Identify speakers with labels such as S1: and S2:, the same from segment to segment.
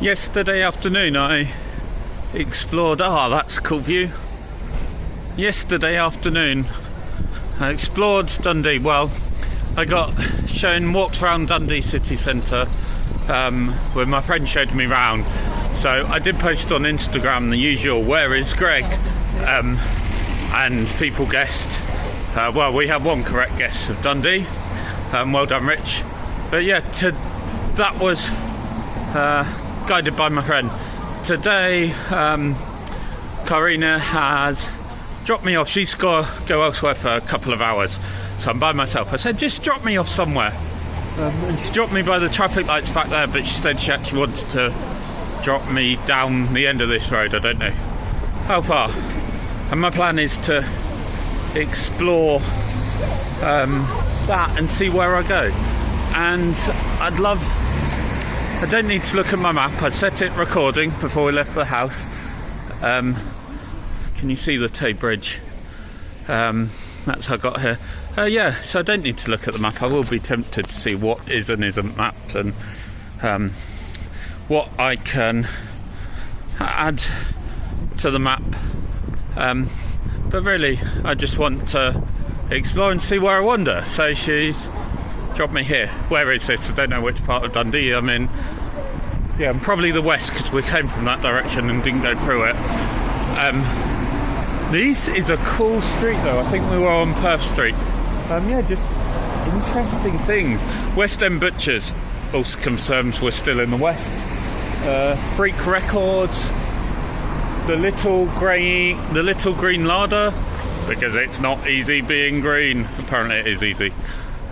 S1: Yesterday afternoon I explored... that's a cool view. Yesterday afternoon I explored Dundee. Well, I got walked around Dundee city centre where my friend showed me round. So I did post on Instagram the usual, where is Greg? And people guessed. Well, we have one correct guess of Dundee. Well done, Rich. But yeah, that was guided by my friend. Today, Karina has dropped me off. She's got to go elsewhere for a couple of hours, so I'm by myself. I said, just drop me off somewhere. And she dropped me by the traffic lights back there, but she said she actually wanted to drop me down the end of this road. I don't know how far. And my plan is to explore that and see where I go. And I don't need to look at my map. I set it recording before we left the house. Can you see the Tay Bridge? That's how I got here. Yeah, so I don't need to look at the map. I will be tempted to see what is and isn't mapped, and what I can add to the map. But really, I just want to explore and see where I wander. So she's dropped me here. Where is this? I don't know which part of Dundee I'm in. Yeah, I'm probably the west because we came from that direction and didn't go through it. This is a cool street though. I think we were on Perth Street. Yeah, just interesting things. West End Butchers also confirms we're still in the west. Freak Records. The little green larder, because it's not easy being green. Apparently it is easy.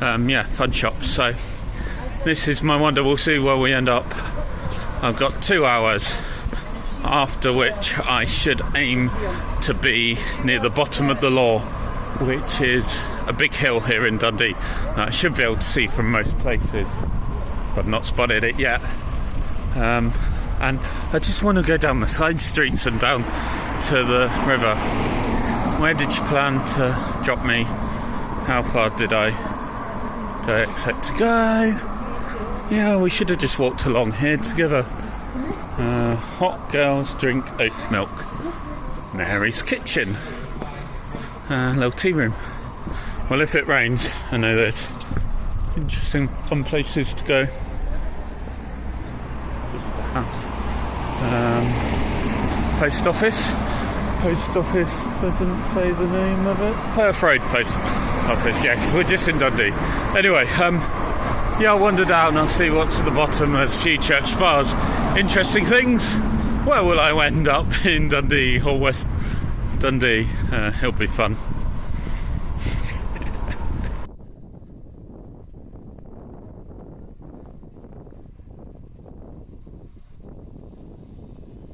S1: Yeah, fun shop. So this is my wander. We'll see where we end up. I've got 2 hours, after which I should aim to be near the bottom of the Law, which is a big hill here in Dundee that I should be able to see from most places. I've not spotted it yet. And I just want to go down the side streets and down to the river. Where did you plan to drop me? How far did I expect to go? Yeah, we should have just walked along here together. Hot girls drink oat milk. Mary's kitchen. Little tea room. Well, if it rains, I know there's interesting fun places to go. Post office. Post office doesn't say the name of it. Perth Road Post Office, yeah, because we're just in Dundee. Anyway, yeah, I'll wander down. I'll see what's at the bottom. There's a few church spars. Interesting things. Where will I end up? In Dundee or West Dundee? It'll be fun.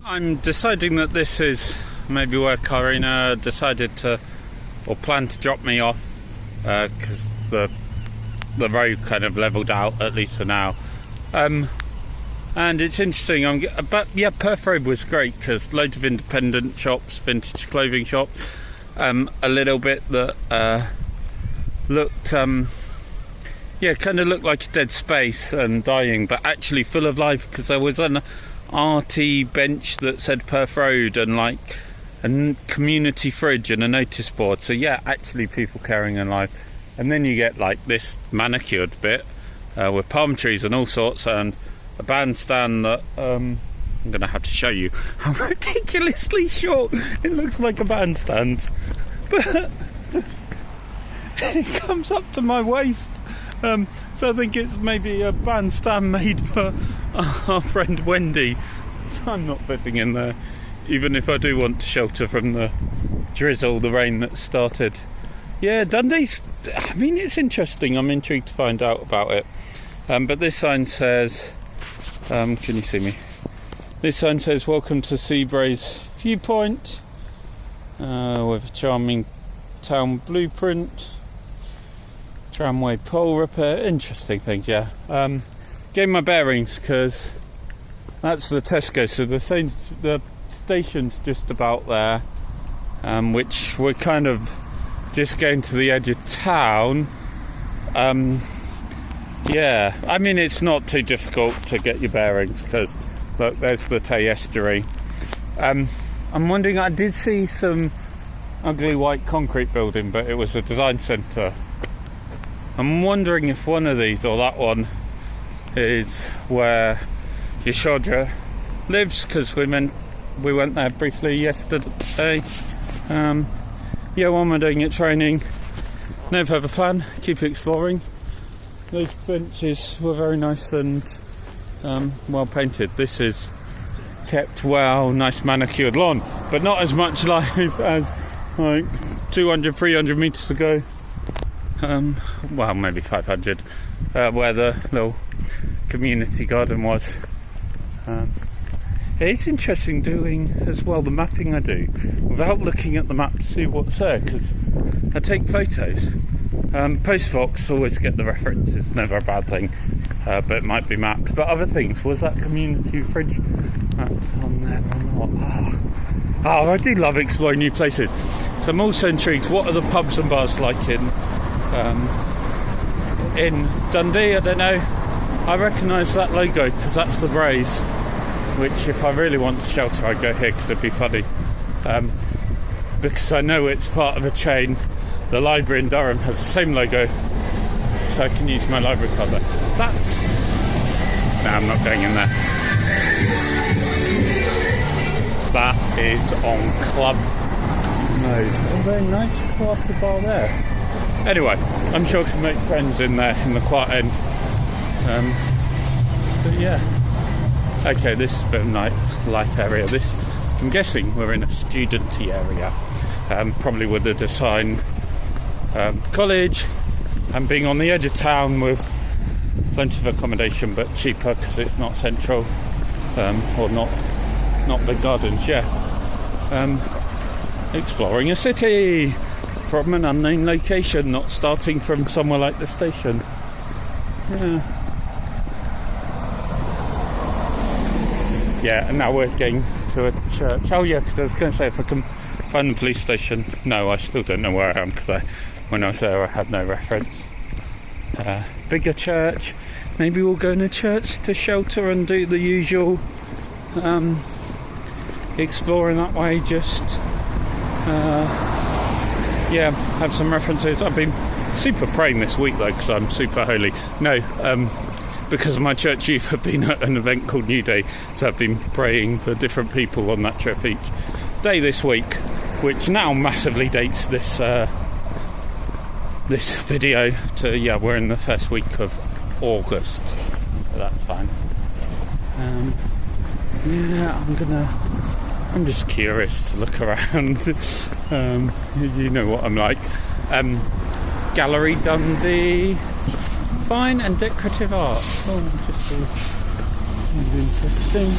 S1: I'm deciding that this is maybe where Karina decided to, or planned to drop me off, because the road kind of levelled out, at least for now. And it's interesting. But yeah, Perth Road was great because loads of independent shops, vintage clothing shops, a little bit that looked, yeah, kind of looked like a dead space and dying, but actually full of life, because there was an arty bench that said Perth Road and like a community fridge and a notice board. So yeah, actually people caring in life. And then you get like this manicured bit with palm trees and all sorts, and a bandstand that I'm going to have to show you how ridiculously short it looks like a bandstand. But it comes up to my waist. So I think it's maybe a bandstand made for our friend Wendy. So I'm not fitting in there, even if I do want to shelter from the drizzle, the rain that started. Yeah, Dundee's, I mean, it's interesting. I'm intrigued to find out about it. But this sign says, can you see me? This sign says, welcome to Seabreeze viewpoint, with a charming town blueprint. Tramway pole repair, interesting things, yeah. Gave my bearings because that's the Tesco, so the station's just about there, which we're kind of just going to the edge of town. Yeah, I mean, it's not too difficult to get your bearings because
S2: Look, there's the Tay estuary. I'm wondering, I did see some ugly white concrete building, but it was a design centre. I'm wondering if one of these or that one is where Yashodra lives, because we went there briefly yesterday. Yeah, while we're doing it's raining. No further plan, keep exploring. Those benches were very nice and well painted. This is kept well, nice manicured lawn, but not as much life as like 200, 300 metres ago. Well, maybe 500, where the little community garden was. It's interesting doing as well the mapping I do without looking at the map to see what's there, because I take photos. Postbox always get the reference, it's never a bad thing, but it might be mapped. But other things, was that community fridge mapped on there or not? Oh, I do love exploring new places. So I'm also intrigued, what are the pubs and bars like in Dundee? I don't know. I recognise that logo because that's the Braze, which if I really want to shelter I'd go here because it'd be funny, because I know it's part of a chain. The library in Durham has the same logo, so I can use my library card there. That's... No, I'm not going in there. That is on Club Mode. Oh, very nice quarter bar there. Anyway, I'm sure I can make friends in there in the quiet end. But yeah. Okay, this is a bit of nightlife area. This, I'm guessing we're in a studenty area. Probably with the design college, and being on the edge of town with plenty of accommodation but cheaper because it's not central, or not big gardens. Yeah. Exploring a city from an unknown location, not starting from somewhere like the station. Yeah, and now we're getting to a church. Oh yeah, because I was going to say, if I can find the police station. No, I still don't know where I am, because when I was there I had no reference. Bigger church. Maybe we'll go in a church to shelter and do the usual exploring that way. Just yeah, have some references. I've been super praying this week though, because I'm super holy. No, because my church youth have been at an event called New Day, so I've been praying for different people on that trip each day this week, which now massively dates this this video to, yeah, we're in the first week of August, so that's fine. Yeah, I'm just curious to look around. You know what I'm like. Gallery Dundee, fine and decorative art. Oh, just interesting.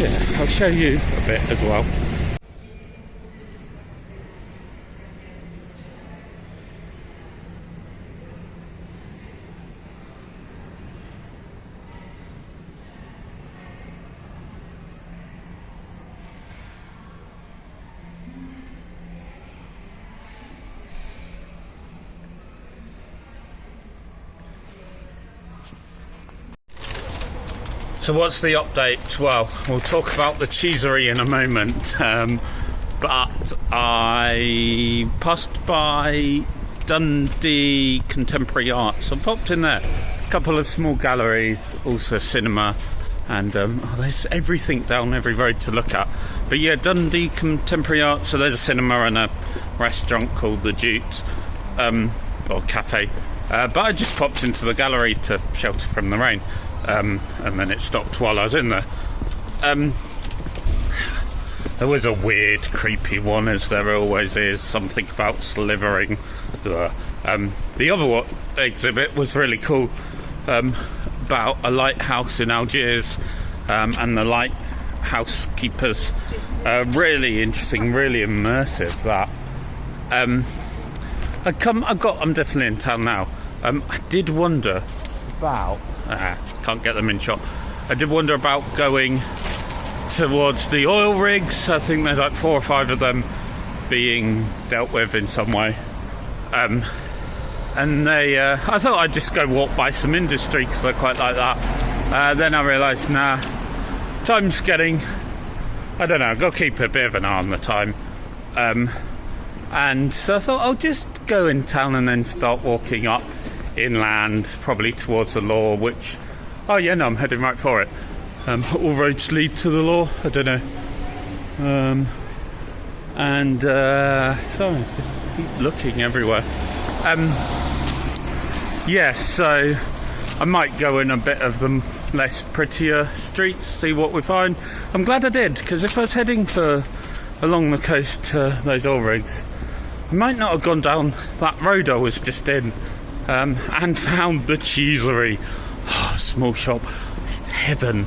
S2: Yeah, I'll show you a bit as well. So what's the update? Well, we'll talk about the Cheesery in a moment, but I passed by Dundee Contemporary Art, so I popped in there. A couple of small galleries, also cinema, and there's everything down every road to look at. But yeah, Dundee Contemporary Art, so there's a cinema and a restaurant called the Jute, or cafe. But I just popped into the gallery to shelter from the rain. And then it stopped while I was in there. There was a weird, creepy one, as there always is, something about slithering. The other exhibit was really cool, about a lighthouse in Algiers, and the lighthouse keepers. Really interesting, really immersive, that. I'm definitely in town now. I did wonder about... can't get them in shot. I did wonder about going towards the oil rigs. I think there's like 4 or 5 of them being dealt with in some way. And they, I thought I'd just go walk by some industry because I quite like that. Then I realised, nah,
S1: time's getting, I don't know, I've got to keep a bit of an eye on the time. And so I thought I'll just go in town and then start walking up inland, probably towards the law, which, oh yeah, no, I'm heading right for it. All roads lead to the law, I don't know. So I just keep looking everywhere. So I might go in a bit of the less prettier streets, see what we find. I'm glad I did, because if I was heading along the coast to those oil rigs, I might not have gone down that road I was just in, and found the Cheesery. Oh, small shop, heaven.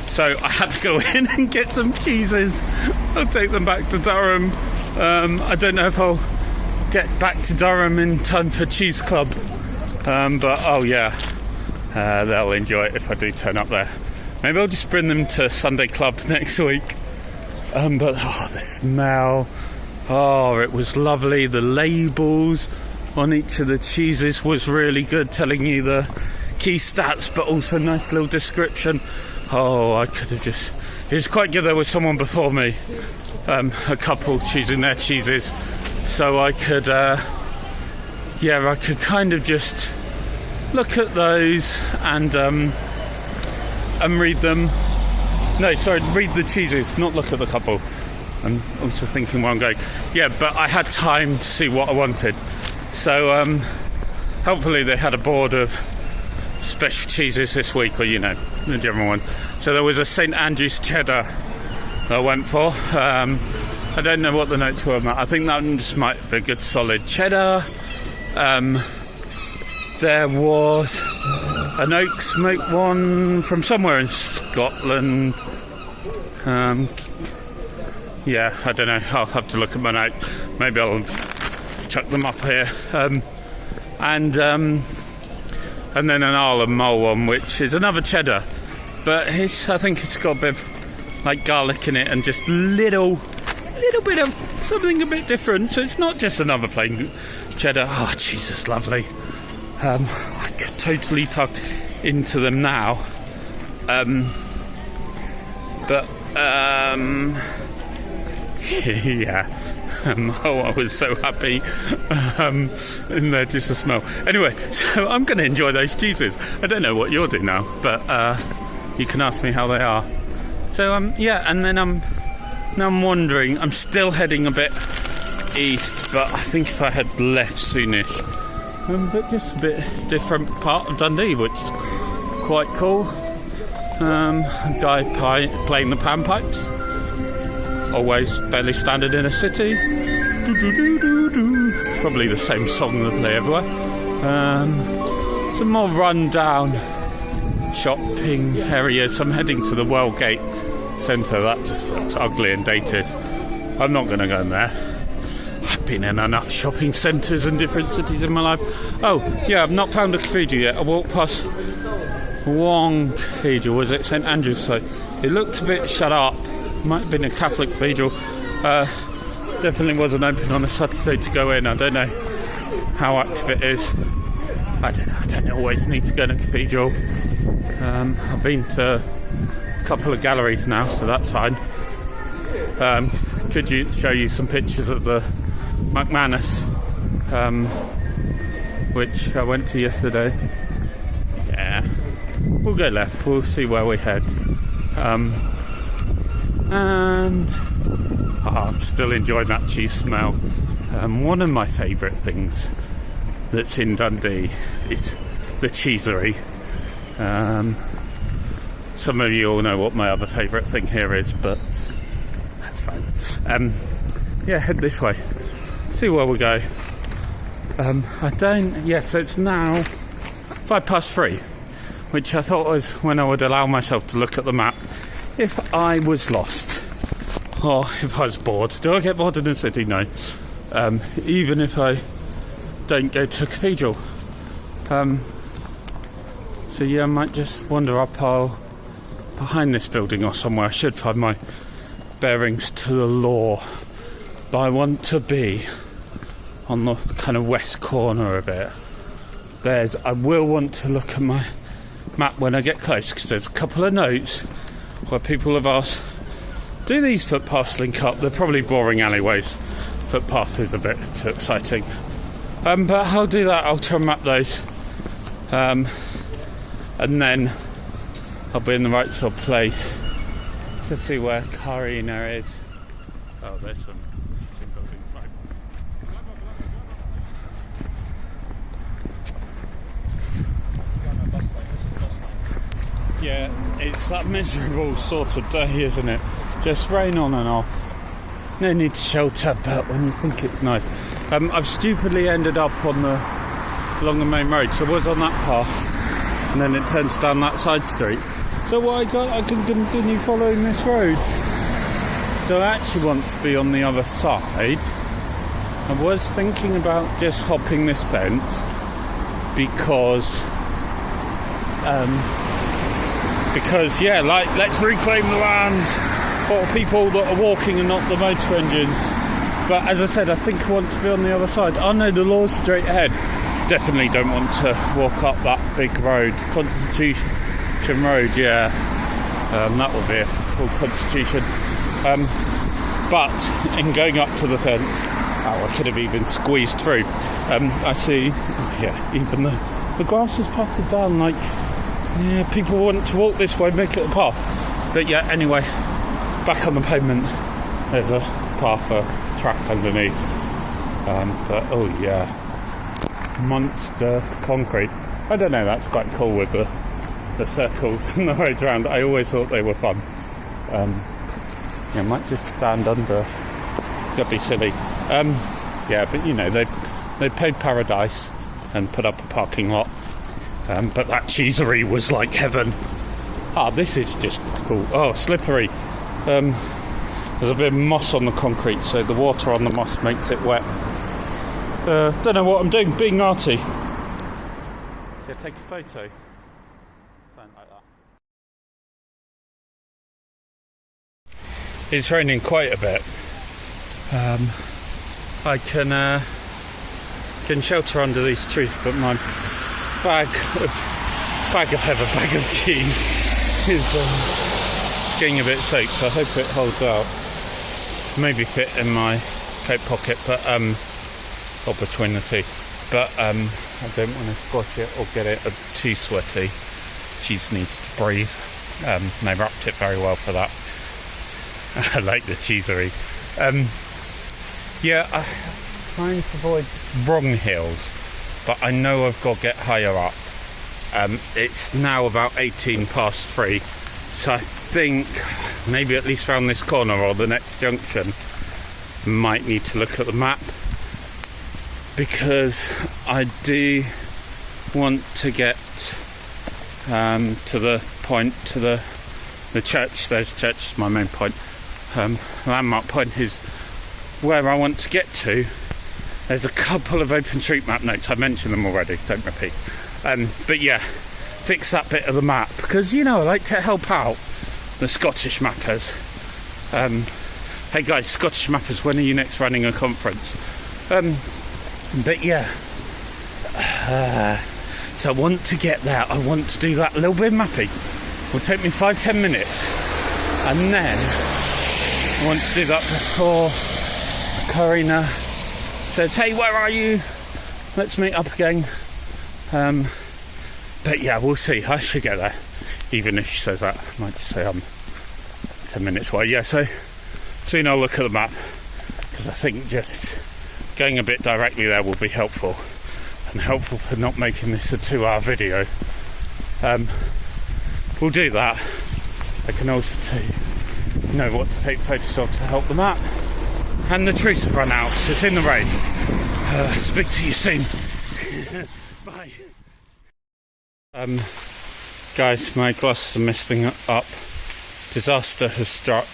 S1: So I had to go in and get some cheeses. I'll take them back to Durham. I don't know if I'll get back to Durham in time for Cheese Club, but oh yeah, they'll enjoy it if I do turn up there. Maybe I'll just bring them to Sunday Club next week. But oh, the smell, oh, it was lovely. The labels on each of the cheeses was really good, telling you the key stats, but also a nice little description. Oh, I could have just... It was quite good there was someone before me, a couple choosing their cheeses, so I could, I could kind of just look at those and read them. No, sorry, read the cheeses, not look at the couple. I'm also thinking where I'm going. Yeah, but I had time to see what I wanted. So, hopefully they had a board of special cheeses this week, or, the general one. So there was a St Andrew's cheddar that I went for. I don't know what the notes were on that. I think that just might be a good solid cheddar. There was an oak smoked one from somewhere in Scotland. I don't know. I'll have to look at my note. Maybe I'll chuck them up here. And then an Isle of Mull one, which is another cheddar, but I think it's got a bit of like garlic in it and just little bit of something a bit different. So it's not just another plain cheddar. Oh, Jesus, lovely. I could totally tuck into them now. Yeah. I was so happy in there just to smell. Anyway, so I'm going to enjoy those cheeses. I don't know what you're doing now, but you can ask me how they are. So and then I'm wondering, I'm still heading a bit east, but I think if I had left soonish, but just a bit different part of Dundee, which is quite cool. A guy playing the panpipes. Always fairly standard in a city. Probably the same song that they play everywhere. Some more run-down shopping areas. I'm heading to the Wellgate Centre. That just looks ugly and dated. I'm not going to go in there. I've been in enough shopping centres in different cities in my life. Oh, yeah, I've not found a cathedral yet. I walked past Wong Cathedral. Was it St Andrew's? So it looked a bit shut up. Might have been a Catholic cathedral. Definitely wasn't open on a Saturday to go in. I don't know how active it is. I don't always need to go to a cathedral. I've been to a couple of galleries now, so that's fine. Could show you some pictures of the McManus, which I went to yesterday. Yeah, we'll go left. We'll see where we head. And I'm still enjoying that cheese smell. One of my favourite things that's in Dundee is the Cheesery. Some of you all know what my other favourite thing here is, but that's fine. Head this way. See where we go. So it's now 3:05, which I thought was when I would allow myself to look at the map if I was lost, or if I was bored. Do I get bored in the city? No. Even if I don't go to a cathedral. I might just wander up behind this building or somewhere. I should find my bearings to the law. But I want to be on the kind of west corner of it. I will want to look at my map when I get close, because there's a couple of notes where people have asked, do these footpaths link up? They're probably boring alleyways. Footpath is a bit too exciting. But I'll do that. I'll try and map those. And then I'll be in the right sort of place to see where Carina is. Oh, there's some buildings right. Yeah, it's that miserable sort of day, isn't it? Just rain on and off. No need to shelter, but when you think it's nice. I've stupidly ended up along the main road. So I was on that path, and then it turns down that side street. So what I can continue following this road. So I actually want to be on the other side. I was thinking about just hopping this fence because yeah, like, let's reclaim the land for people that are walking and not the motor engines. But as I said, I think I want to be on the other side. Oh no, the law's straight ahead. Definitely don't want to walk up that big road, Constitution Road. Yeah, that will be a full Constitution. But in going up to the fence, I could have even squeezed through. I see, yeah, even the grass is patted down. Like, yeah, people want to walk this way, make it a path. But yeah, anyway, back on the pavement, there's a path, a track underneath. But oh yeah, monster concrete. I don't know, that's quite cool with the circles and the roads around. I always thought they were fun. Yeah, I might just stand under. It's gonna be silly. Yeah, but you know, they paid paradise and put up a parking lot. But that cheesery was like heaven. This is just cool. Oh, slippery. There's a bit of moss on the concrete, so the water on the moss makes it wet. Don't know what I'm doing, being arty. Yeah, take a photo. Something like that. It's raining quite a bit. I can shelter under these trees, but my bag of cheese is getting a bit soaked, so I hope it holds out. Maybe fit in my coat pocket, but or between the two. But I don't want to squash it or get it too sweaty. Cheese needs to breathe. They wrapped it very well for that. I like the cheesery. Yeah, I'm trying to avoid wrong hills, but I know I've got to get higher up. It's now about 18 past 3, so I think maybe at least round this corner or the next junction might need to look at the map, because I do want to get to the point, to the church. There's church, my main point. Landmark point is where I want to get to. There's a couple of OpenStreetMap notes. I mentioned them already, don't repeat. But yeah, fix that bit of the map, because, you know, I like to help out the Scottish mappers. Hey guys, Scottish mappers, when are you next running a conference? But yeah, so I want to get there. I want to do that little bit of mapping. It will take me 5-10 minutes, and then I want to do that before Carina says, hey, where are you? Let's meet up again. But yeah, we'll see. I should get there. Even if she says that, I might just say I'm 10 minutes away. Yeah, so soon I'll look at the map, because I think just going a bit directly there will be helpful, and helpful for not making this a 2-hour video. We'll do that. I can also know what to take photos of to help the map. And the trees have run out, so it's in the rain. Speak to you soon. Bye. Guys, my glasses are messing up. Disaster has struck.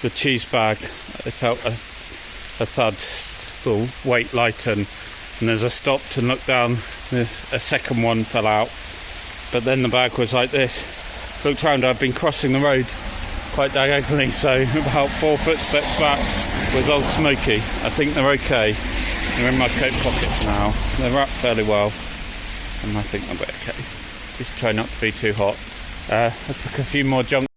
S1: The cheese bag, I felt a thud, the weight lighten, and as I stopped and looked down, a second one fell out. But then the bag was like this. Looked round, I've been crossing the road quite diagonally, so about 4 footsteps back was Old Smoky. I think they're okay. They're in my coat pockets now. They're wrapped fairly well, and I think they'll be okay.
S2: Just try not to be too hot. I took a few more junk.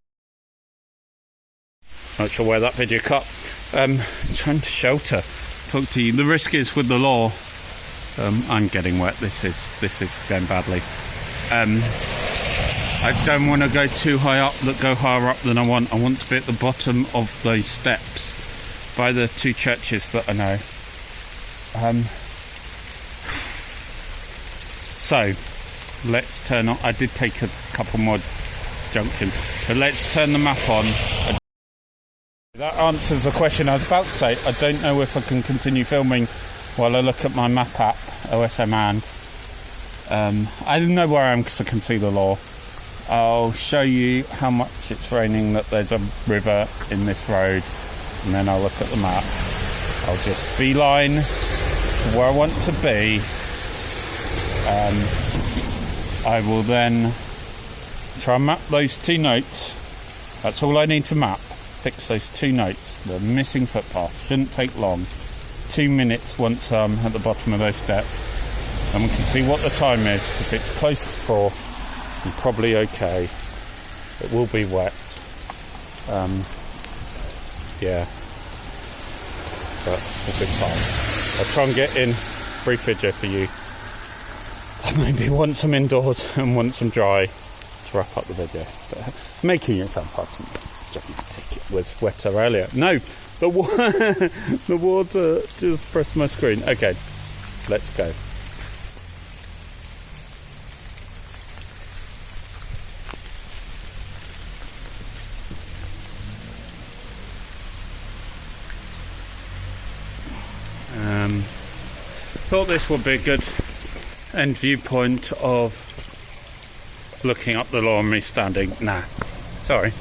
S2: Not sure where that video cut. Trying to shelter. Talk to you. The risk is with the law. I'm getting wet. This is going badly. I don't want to go too high up, go higher up than I want. I want to be at the bottom of those steps by the two churches that I know. So let's turn on. I did take a couple more junctions, but let's turn the map on. That answers the question I was about to say. I don't know if I can continue filming while I look at my map app, OSM and I know where I am because I can see the law. I'll show you how much it's raining, that there's a river in this road, and then I'll look at the map. I'll just beeline to where I want to be. I will then try and map those 2 notes. That's all I need to map. Fix those 2 notes. The missing footpath shouldn't take long. 2 minutes once I'm at the bottom of those steps, and we can see what the time is. If it's close to 4, I'm probably okay. It will be wet. Yeah, but we'll be fine. I'll try and get in brief video for you. I maybe want some indoors and want some dry to wrap up the video, but making it sound fun to me. It was wetter earlier. No, the water just pressed my screen. Okay, let's go. Thought this would be a good end viewpoint of looking up the law and me standing. Nah, sorry.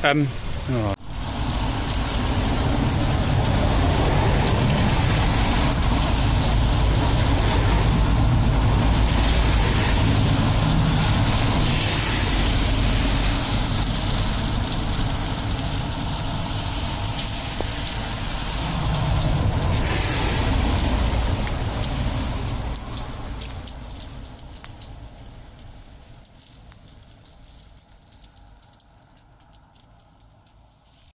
S2: Oh.